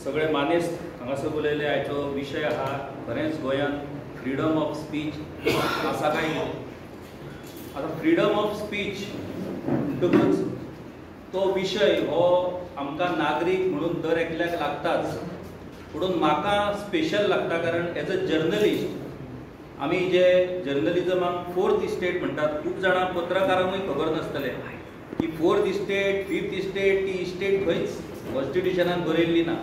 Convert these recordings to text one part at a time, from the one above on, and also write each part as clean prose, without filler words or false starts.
सगळे मानेस्त हांगासर उलयले आयचो विशय हा खरेंच गोंयांत फ्रीडम ऑफ स्पीच आसा काय आता फ्रीडम ऑफ स्पीच म्हणटकूच तो विशय हो आमकां नागरीक म्हणून दर एकल्याक लागताच म्हणून म्हाका स्पेशल लागता कारण एज अ जर्नलिस्ट आमी जे जर्नलिजमाक फोर्थ इस्टेट म्हणटात खूब जाणां पत्रकारांकूय खबर नासतले की फोर्थ इस्टेट फिफ्थ इस्टेट ती इस्टेट खंयच कॉन्स्टिट्युशनान बरयल्ली ना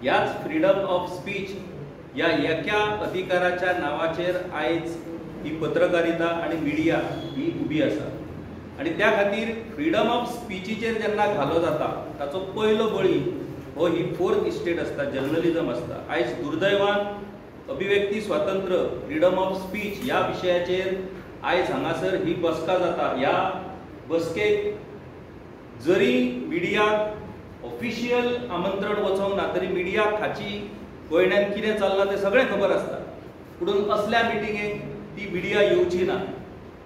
ह्याच फ्रीडम ऑफ स्पीच ह्या एका अधिकाराच्या नावाचेर आयज ही पत्रकारिता आणि मिडिया ही उबी आसा आणि त्या खातीर फ्रीडम ऑफ स्पीचीचेर जेन्ना घालो जाता ताचो पयलो बळी हो ही फोर्थ इस्टेट आसता जर्नलिजम आसता आयज दुर्दैवान अभिव्यक्ती स्वातंत्र्य फ्रीडम ऑफ स्पीच ह्या विशयाचेर आयज हांगासर ही बसका जाता ह्या बसकेक जरी मिडियाक ऑफिशियल आमंत्रण वचोंक ना तरी मिडियाक हाची गोंयांत कितें चल्लां तें सगळें खबर आसता पूण असल्या मिटिंगेक ती मिडिया येवची ना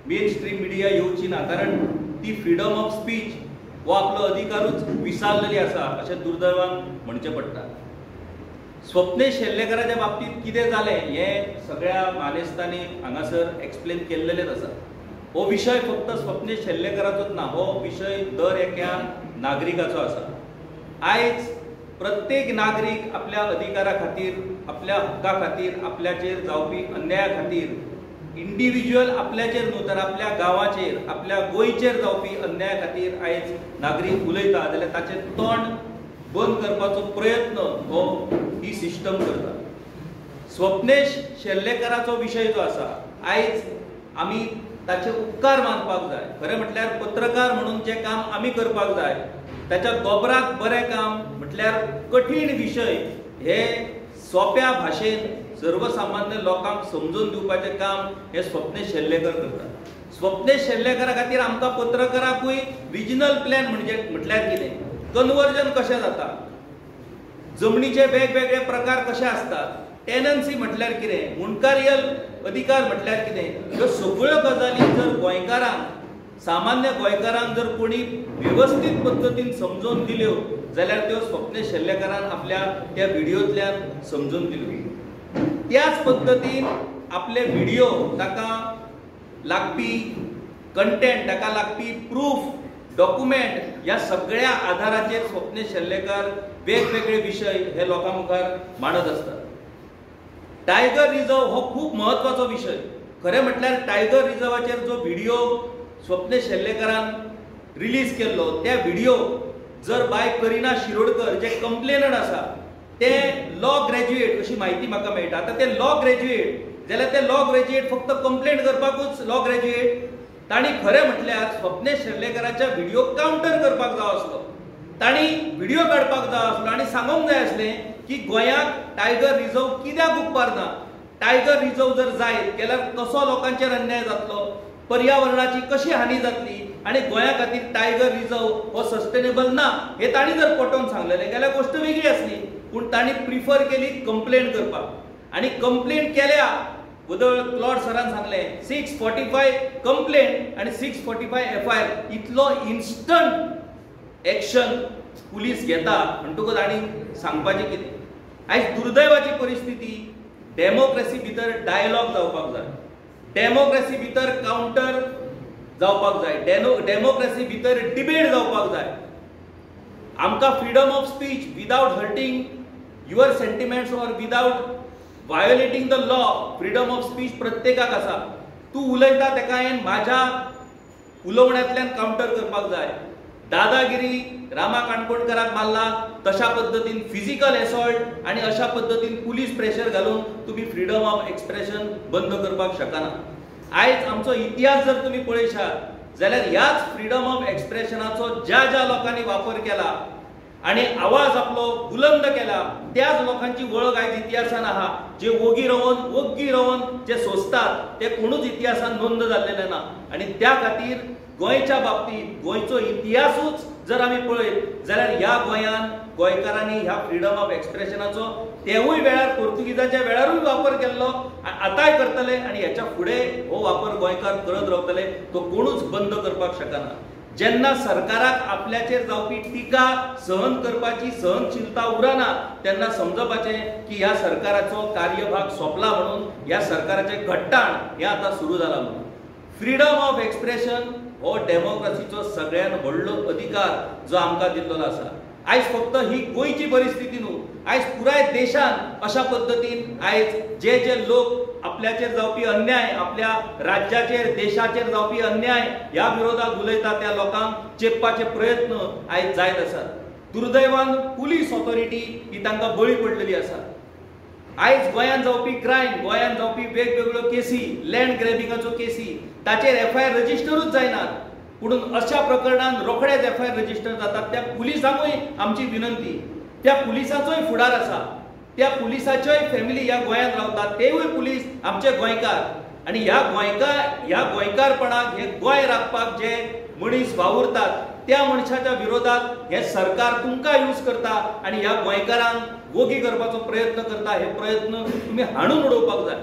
मेन स्ट्रीम मिडिया येवची ना कारण ती फ्रीडम ऑफ स्पीच हो आपलो अधिकारूच विसारलेली आसा अशें दुर्दैवान म्हणचें पडटा स्वप्नेश शेल्लेकराच्या बाबतींत कितें जालें हें सगळ्या मानेस्तांनी हांगासर एक्सप्लेन केल्लेलेच आसा हो विशय फक्त स्वप्नेश शेल्लेकराचोच ना हो विशय दर एका नागरिकाचो आसा आयज प्रत्येक नागरीक आपल्या अधिकारा खातीर आपल्या हक्का खातीर आपल्याचेर जावपी अन्याया खातीर इंडिव्हिज्युअल आपल्याचेर न्हू तर आपल्या गांवाचेर आपल्या गोंयचेर जावपी अन्याया खातीर आयज नागरीक उलयता जाल्यार ताचें तोंड बंद करपाचो प्रयत्न हो ही सिस्टम करता स्वप्नेश शेल्लेकराचो विशय जो आसा आयज आमी ताचे उपकार मानपाक जाय खरें म्हटल्यार पत्रकार म्हणून जें काम आमी करपाक जाय ताच्या दोबराक बरें काम म्हटल्यार कठीण विशय हे सोप्या भाशेन सर्वसामान्य लोकांक समजून दिवपाचें काम हे स्वप्नेश शेल्लेकर करता स्वप्नेश शेल्लेकरा खातीर आमकां पत्रकाराकूय रिजनल प्लॅन म्हणजे म्हटल्यार कितें कन्वर्जन कशें जाता जमनीचे वेगवेगळे प्रकार कशे आसतात टेनन्सी म्हटल्यार कितें मुणकारीयल अधिकार म्हटल्यार कितें ह्यो सगळ्यो गजाली जर गोंयकारांक सामान्य गोंयकारांक जर कोणी वेवस्थीत पद्दतीन समजून दिल्यो जाल्यार त्यो स्वप्नेश शेल्लेकरान आपल्या त्या व्हिडिओंतल्यान समजून दिल्यो त्याच पद्दतीन आपले व्हिडिओ ताका लागपी कंटेंट ताका लागपी प्रूफ डॉक्युमेंट ह्या सगळ्या आधाराचेर स्वप्नेश शेल्लेकर वेगवेगळे विशय हे लोकां मुखार मांडत असतात टायगर रिझर्व हो खूब महत्वाचो विशय खरें म्हटल्यार टायगर रिझर्वाचेर जो व्हिडिओ स्वप्नेश शेल्लेकरान रिलीज केल्लो त्या व्हिडिओ जर बाय करिना शिरोडकर जे कंप्लेनंट आसा ते लॉ ग्रॅज्युएट अशी म्हायती म्हाका मेळटा आतां ते लॉ ग्रॅज्युएट जाल्यार ते लॉ ग्रॅज्युएट फक्त कंप्लेंट करपाकूच लॉ ग्रॅज्युएट तांणी खरें म्हटल्यार स्वप्नेश शेल्लेकराच्या व्हिडिओ काउंटर करपाक जाय आसलो तांणी व्हिडिओ काडपाक जाय आसलो आनी सांगूंक जाय आसलें की गोंयाक टायगर रिझर्व कित्याक उपकारना टायगर रिझर्व जर जायत जाल्यार कसो लोकांचेर अन्याय जातलो पर्यावरणाची कशी हानी जातली आणि गोंया खातीर टायगर रिझर्व हो सस्टेनेबल ना हे तांणी जर पटोवन सांगलेलें जाल्यार गोष्ट वेगळी आसली पूण तांणी प्रिफर केली कंप्लेंट करपाक आणि कंप्लेंट केल्या बदल क्लॉड सरान सांगलें 645 कंप्लेंट आणि 645 FIR इतलो इन्स्टंट एक्शन पुलीस घेता म्हणटकूच आनी सांगपाचें कितें आयज दुर्दैवाची परिस्थिती डेमोक्रेसी भितर डायलॉग जावपाक जाय डेमोक्रेसी भितर काउंटर जावपाक जाय डेमोक्रेसी भितर डिबेट जावपाक जाय आमकां freedom of speech without hurting your sentiments or without violating the law freedom of speech प्रत्येकाक आसा तूं उलयता तेका हांवें म्हाज्या उलोवण्यांतल्यान काउंटर करपाक जाय दादागिरी रामा काणकोणकराक मारला तशा पद्दतीन फिजिकल एसॉल्ट आणि अशा पद्दतीन पुलीस प्रेशर घालून तुम्ही फ्रीडम ऑफ एक्सप्रेशन बंद करपाक शकना आयज आमचो इतिहास जर तुम्ही पळयशात जाल्यार ह्याच फ्रीडम ऑफ एक्सप्रेशनाचो ज्या ज्या लोकांनी वापर केला आणि आवाज आपलो बुलंद केला त्याच लोकांची वळख आयज इतिहासान आहा जे ओगी रावन जे सोंसतात ते कोणूच इतिहासान नोंद जाल्लेले ना आणि त्या खातीर गोंयच्या बाबतीत गोंयचो इतिहासूच जर आमी पळयत जाल्यार ह्या गोंयान गोंयकारांनी ह्या फ्रीडम ऑफ एक्सप्रेशनाचो तेवूय वेळार पोर्तुगीजाच्या वेळारूय वापर केल्लो आतांय करतले आणि ह्याच्या फुडें हो वापर गोंयकार करत रावतले तो कोणूच बंद करपाक शकना जेन्ना सरकाराक आपल्याचेर जावपी टिका सहन करपाची सहनशीलता उरना तेन्ना समजपाचें की ह्या सरकाराचो कार्यभाग सोंपला म्हणून ह्या सरकाराचें घट्टाण हें आतां सुरू जालां म्हणून. फ्रीडम ऑफ एक्सप्रेशन हो डेमोक्रेसीचो सगळ्यात व्हडलो अधिकार जो आमकां दिल्लो आसा. आयज फक्त ही गोंयची परिस्थिती न्हू, आयज पुराय देशान अशा पद्दतीन आयज जे जे लोक आपल्याचेर जावपी अन्याय, आपल्या राज्याचेर देशाचेर जावपी अन्याय ह्या विरोधात उलयता त्या लोकांक चेपपाचे प्रयत्न आयज जायत आसात. दुर्दैवान पुलीस ऑथॉरिटी ही तांकां बळी पडलेली आसा. आयज गोंयांत जावपी क्रायम, गोंयांत जावपी वेगवेगळ्यो केसी, लँड ग्रॅबिंगाच्यो केसी ताचेर एफआयआर रजिस्टरूच जायनात. पुणून अशा प्रकरणांत रोखडेच एफआयआर रजिस्टर जातात. त्या पुलिसांकूय आमची विनंती, त्या पुलिसाचोय फुडार आसा, त्या पुलिसाच्योय फॅमिली ह्या गोंयांत रावतात, तेवूय पुलीस आमचे गोंयकार. आणि ह्या गोंयकारपणाक हे गोंय राखपाक जे मनीस वावुरतात त्या मनशाच्या विरोधात हे सरकार तुमकां यूज करता आणि ह्या गोंयकारांक वोगी करपाचो प्रयत्न करता. हे प्रयत्न तुम्ही हाणून उडोवपाक जाय.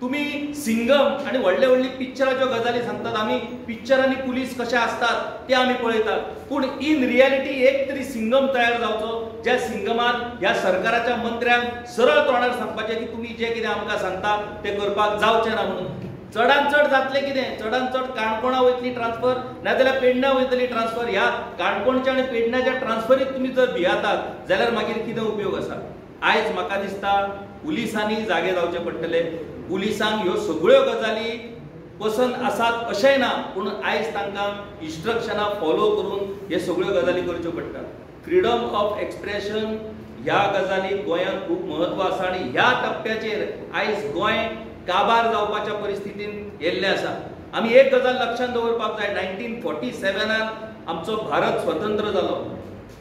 तुम्ही सिंगम आणि व्हडले व्हडली पिक्चराच्यो गजाली सांगतात, आमी पिक्चरांनी पुलीस कशे असतात ते आमी पळयतात, पूण इन रियालिटी एक तरी सिंगम तयार जावचो ज्या सिंगमान ह्या सरकाराच्या मंत्र्यांक सरळ तोंडार सांगपाचें की तुम्ही जे कितें आमकां सांगता ते करपाक जावचें ना म्हणून. चडांत चड जातलें कितें? चडांत चड काणकोणा वयतली ट्रान्सफर नाजाल्यार पेडण्यां वयतली ट्रान्सफर. ह्या काणकोणच्या आनी पेडण्याच्या ट्रान्सफरीक तुम्ही जर भियातात जाल्यार मागीर कितें उपयोग आसा? आयज म्हाका दिसता पुलिसांनी जागे जावचे पडटले. पुलिसांक ह्यो सगळ्यो गजाली पसंत आसात अशेंय ना, पूण आयज तांकां इन्स्ट्रक्शनां फॉलो करून हे सगळ्यो गजाली करच्यो पडटात. फ्रीडम ऑफ एक्सप्रेशन ह्या गजालीक गोंयांत खूब म्हत्व आसा आनी ह्या टप्प्याचेर आयज गोंय काबार जावपाच्या परिस्थितीन येल्लें आसा. आमी एक गजाल लक्षांत दवरपाक जाय, 1947 आमचो भारत स्वतंत्र जालो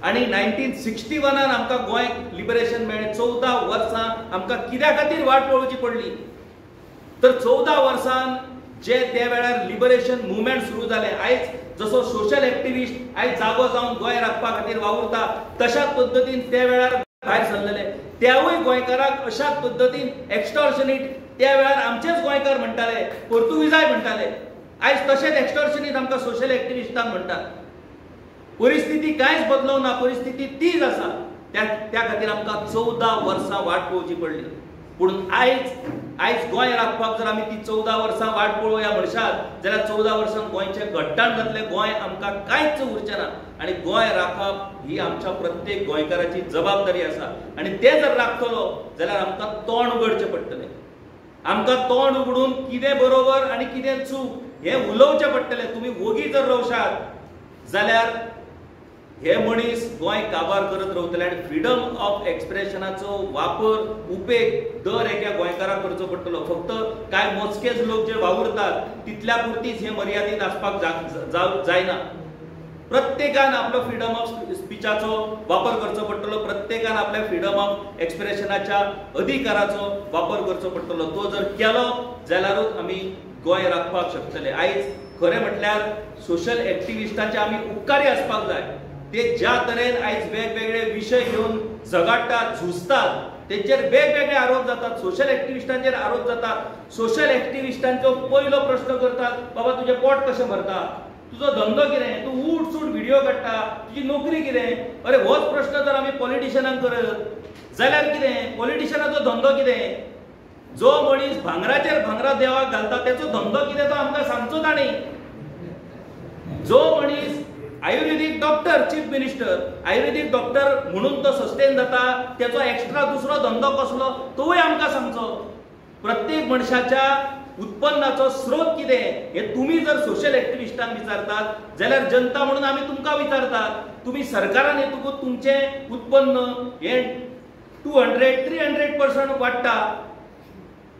आणि 1961 आमकां गोंय लिबरेशन मेळ्ळें. 14 वर्सां आमकां कित्या खातीर वाट पळोवची पडली? तर 14 वर्सान जे त्या वेळार लिबरेशन मुवमेंट सुरू जालें, आयज जसो सोशल एक्टिविस्ट आयज जागो जावन गोंय राखपा खातीर वावुरता तशाच पद्दतीन त्या वेळार भायर सरलेले. त्यावूय गोंयकाराक अशाच पद्दतीन एक्स्टॉर्शनीट त्या वेळार आमचेच गोंयकार म्हणटाले, पोर्तुगीजाय म्हणटाले. आयज तशेंच एक्स्टॉर्शनीट आमकां सोशल एक्टिविस्टांक म्हणटात. परिस्थिती कांयच बदलूंक ना, परिस्थिती तीच आसा. त्या खातीर आमकां 14 वर्सां वाट पळोवची पडली. पूण आयज गोंय राखपाक जर आमी ती 14 वर्सां वाट पळोवया म्हणशात जाल्यार 14 वर्सांत गोंयचें घट्टाण जातलें. गोंय आमकां कांयच उरचें ना आनी गोंय राखप ही आमच्या प्रत्येक गोंयकाराची जबाबदारी आसा. आनी ते जर राखतलो जाल्यार आमकां तोंड उगडचें पडटलें. आमकां तोंड उगडून कितें बरोबर आनी कितें चूक हें उलोवचें पडटलें. तुमी वोगी जर रावशात जाल्यार हे मनीस गोंय काबार करत रावतले. आनी फ्रीडम ऑफ एक्सप्रेशनाचो वापर उपेग दर एका गोंयकाराक करचो पडटलो. फक्त कांय मोजकेच लोक जे वावुरतात तितल्या पुरतीच हे मर्यादीत आसपाक जायना. प्रत्येकान आपलो फ्रीडम ऑफ स्पीचाचो वापर करचो पडटलो. प्रत्येकान आपल्या फ्रीडम ऑफ एक्सप्रेशनाच्या अधिकाराचो वापर करचो पडटलो. तो जर केलो जाल्यारूच आमी गोंय राखपाक शकतले. आयज खरें म्हटल्यार सोशल एक्टिविस्टांचे आमी उपकारी आसपाक जाय. ते ज्या तरेन आयज वेगवेगळे विशय घेवन झगडटात, झुजतात, तेचेर वेगवेगळे आरोप जातात. सोशल एक्टिविस्टांचेर आरोप जातात. सोशल एक्टिविस्टांचो पयलो प्रश्न करतात, बाबा तुजें पोट कशें भरता, तुजो धंदो कितें, तूं उठ सूट व्हिडिओ काडटा, तुजी नोकरी कितें? अरे होच प्रश्न जर आमी पॉलिटिशियनांक करत जाल्यार कितें? पॉलिटिशियनाचो धंदो कितें? जो मनीस भांगराचेर भांगरा देवाक घालता तेचो धंदो कितें तो आमकां सांगचो ताणी. जो मनीस आयुर्वेदिक डॉक्टर, चीफ मिनिस्टर आयुर्वेदिक डॉक्टर म्हणून तो सस्टेन जाता, त्याचो एक्स्ट्रा दुसरो धंदो कसलो तोय आमकां सांगचो. प्रत्येक मनशाच्या उत्पन्नाचो स्रोत कितें हे तुम्ही जर सोशल एक्टिविस्टांक विचारतात जाल्यार जनता म्हणून आमी तुमकां विचारतात. तुम्ही सरकारान येतकूच तुमचें उत्पन्न हे 200-300% वाडटा.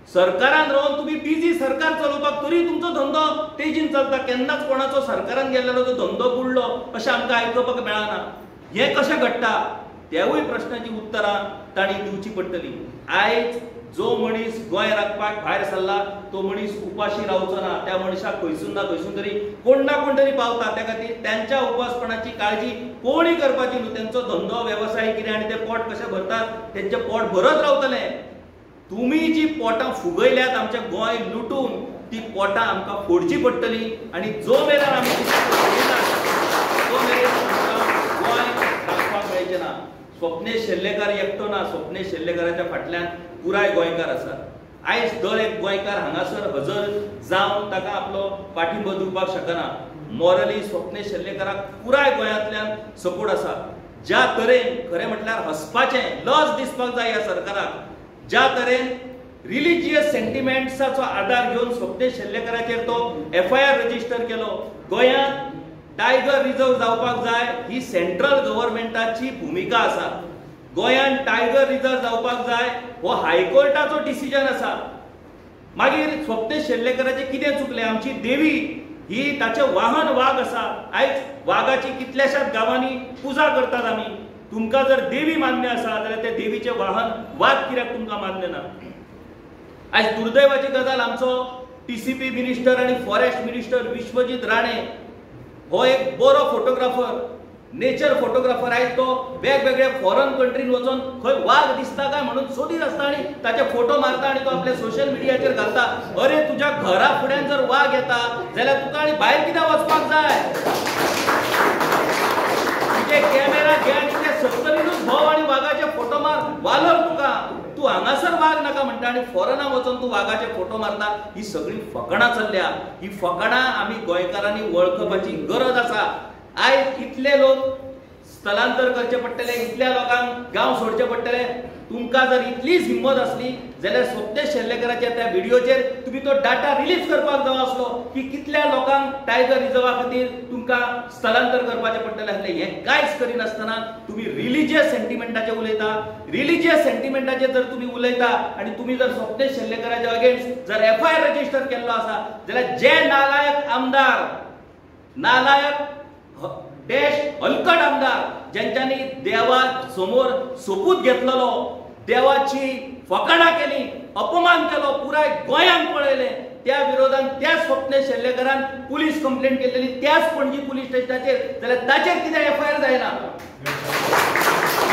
सरकारान रावन तुम्ही बिजी सरकार चलोवपाक तरी तुमचो धंदो तेजीन चलता. केन्नाच कोणाचो सरकारान गेल्लो तो धंदो बुडलो अशें आमकां आयकुपाक मेळना. हें कशें घडटा? त्यावूय प्रश्नाची उतरां तांणी दिवची पडटली. आयज जो मनीस गोंय राखपाक भायर सरला तो मनीस उपाशी रावचो ना. त्या मनशाक खंयसून ना खंयसून तरी कोण ना कोण तरी पावता. त्या खातीर त्यांच्या उपासपणाची काळजी कोणी करपाची न्हू. त्यांचो धंदो वेवसाय कितें आनी ते पोट कशें भरतात तेंचें पोट भरत रावतलें. तुम्ही जी पोटां फुगयल्यात आमचें गोंय लुटून ती पोटां आमकां फोडची पडटली. आनी जो मेरेन आमी तो मेरेन गोंय राखपाक मेळचें ना. स्वप्नेश शेल्लेकार एकटो ना, स्वप्नेश शेल्लेकाराच्या फाटल्यान पुराय गोंयकार आसा. आयज दर एक गोंयकार हांगासर हजर जावन ताका आपलो पाठिंबो दिवपाक शकना. मॉरली स्वप्नेश शेल्लेकाराक पुराय गोंयांतल्यान सपोर्ट आसा. ज्या तरेन खरें म्हटल्यार हसपाचें लज दिसपाक जाय ह्या सरकाराक. ज्या तरेन रिलिजियस सेंटिमेंट्साचो आधार घेवन स्वप्नेश शेल्लेकाराचेर तो FIR रजिस्टर केलो. गोंयांत टायगर रिझर्व जावपाक जाय ही सेंट्रल गव्हर्नमेंटाची भूमिका आसा. गोंयांत टायगर रिझर्व जावपाक जाय हो हायकोर्टाचो डिसिजन आसा. मागीर स्वप्नेश शेल्लेकाराचें कितें चुकलें? आमची देवी ही ताचें वाहन वाघ आसा. आयज वाघाची कितल्याशाच गांवांनी पुजा करतात आमी. तुमकां जर देवी मान्य आसा जाल्यार ते देवीचें वाहन वाघ कित्याक तुमकां मान्य ना? आयज दुर्दैवाची गजाल आमचो TCP मिनिस्टर आनी फॉरेस्ट मिनिस्टर विश्वजीत राणे हो एक बरो फोटोग्राफर, नेचर फोटोग्राफर. आयज तो वेगवेगळ्या फॉरेन कंट्रीन वचून खंय वाघ दिसता काय म्हणून सोदीत आसता आनी ताचे फोटो मारता आनी तो आपल्या सोशल मिडियाचेर घालता. अरे तुज्या घरा फुड्यान जर वाघ येता जाल्यार तुका आनी भायर कित्याक वचपाक जाय? तुजे कॅमेरा घे आनी ते सत्तरीनूच भोंव आनी वाघाचे फोटो मार. वालोर तुका. तू हांगासर वाघ नाका म्हणटा आनी फॉरेनाक वचून तू वाघाचे फोटो मारता. ही सगळी फकाणां चल्ल्या. ही फकाणां आमी गोंयकारांनी वळखपाची गरज आसा. आयज इतले लोक स्थलांतर करचे पडटले, इतल्या लोकांक गांव सोडचे पडटले. तुमकां जर इतलीच हिम्मत असली जाल्यार स्वप्नेश शेल्लेकाराच्या त्या व्हिडिओचेर तुम्ही तो डाटा रिलीज करपाक जाय आसलो की कितल्या लोकांक टायगर रिझर्वा खातीर तुमकां स्थलांतर करपाचें पडटलें आसलें. हें कांयच करिनासतना तुम्ही रिलिजियस सेंटिमेंटाचेर उलयता. रिलिजियस सेंटिमेंटाचेर जर तुम्ही उलयता आनी तुम्ही जर स्वप्नेश शेल्लेकाराच्या अगेन्स्ट जर FIR रजिस्टर केल्लो आसा जाल्यार जे नालायक आमदार, नालायक देश हलकट आमदार ज्यांच्यानी देवा समोर सोपूत घेतलेलो, देवाची फकाणां केली, अपमान केलो, पुराय गोंयांक पळयले, त्या विरोधान त्या स्वप्नेश शेल्लेकारान पुलीस कंप्लेंट केलेली त्याच पणजी पुलीस स्टेशनाचेर, जाल्यार ताचेर कितें FIR जायना?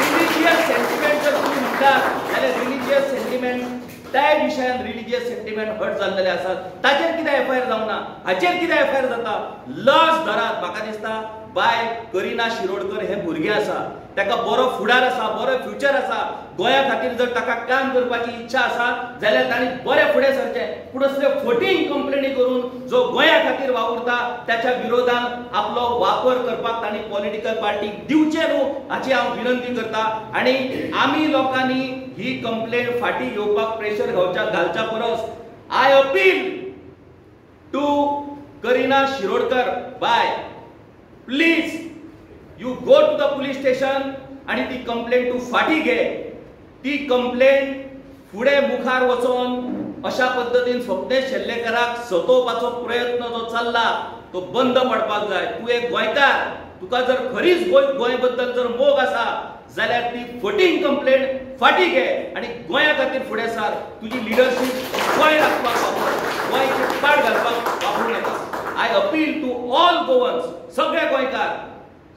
रिलिजियस सेंटिमेंट जर तुम्ही म्हणटात जाल्यार रिलिजियस सेंटिमेंट त्या विशयान रिलिजियस सेंटिमेंट हट जाल्लेले आसात. ताचेर कितें FIR जावना? हाचेर कितें FIR जाता? लज धरात. म्हाका दिसता बाय करिना शिरोडकर हे भुरगे आसा, ताका बरो फुडार आसा, बरो फ्युचर आसा. गोंया खातीर जर ताका काम करपाची इच्छा आसा जाल्यार ताणी बरे फुडें सरचें. पूण असले फोटींग कंप्लेनी करून जो गोंया खातीर वावुरता त्याच्या विरोधान आपलो वापर करपाक ताणी पॉलिटिकल पार्टीक दिवचे न्हू हाची हांव विनंती करता. आनी आमी लोकांनी ही कंप्लेंट फाटीं घेवपाक प्रेशर घालच्या परस I appeal to Karina Shirodkar बाय, please you go to the police station आणि ती कंप्लेंट तू फाटी घे. ती कंप्लेंट फुडे मुखार वचून अशा पद्धतीन स्वप्नेश शेल्लेकाराक सतोवपाचो प्रयत्न जो चल्ला तो बंद पडपाक जाय. तू एक गोंयकार, तुका जर खरीच गोंय बद्दल जर मोग आसा जाल्यार ती फटींग कंप्लेंट फाटी घे आणि गोंया खातीर फुडें सार. तुजी लिडरशीप गोंय राखपाक वापर, गोंयची पाड घालपाक वापरूं नाका. I appeal to all Goans, सगळे गोंयकार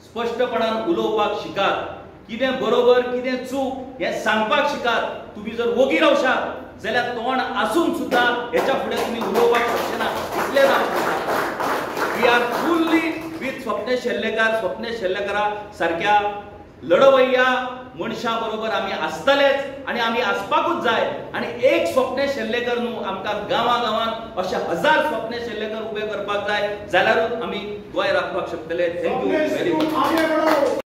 स्पष्टपणान उलोवपाक शिकात. कितें बरोबर कितें चूक हें सांगपाक शिकात. तुम्ही जर वोगी रावशात जाल्यार तोंड आसून सुद्धा हेच्या फुडें तुम्ही उलोवपाक शकचे ना. इतलें जावं. We are fully with Swapnesh Shellekar. Swapnesh शेल्लेकारा सारक्या लढवय्या मनशा बरोबर आमी आसतलेच आणि आमी आसपाकूच जाय. आणि एक स्वप्नेश शेल्लेकर न्हू, आमकां गांवां अशे हजार स्वप्नेश शेल्लेकर उबे करपाक जाय जाल्यारूच आमी गोंय राखपाक शकतले. Thank you very much.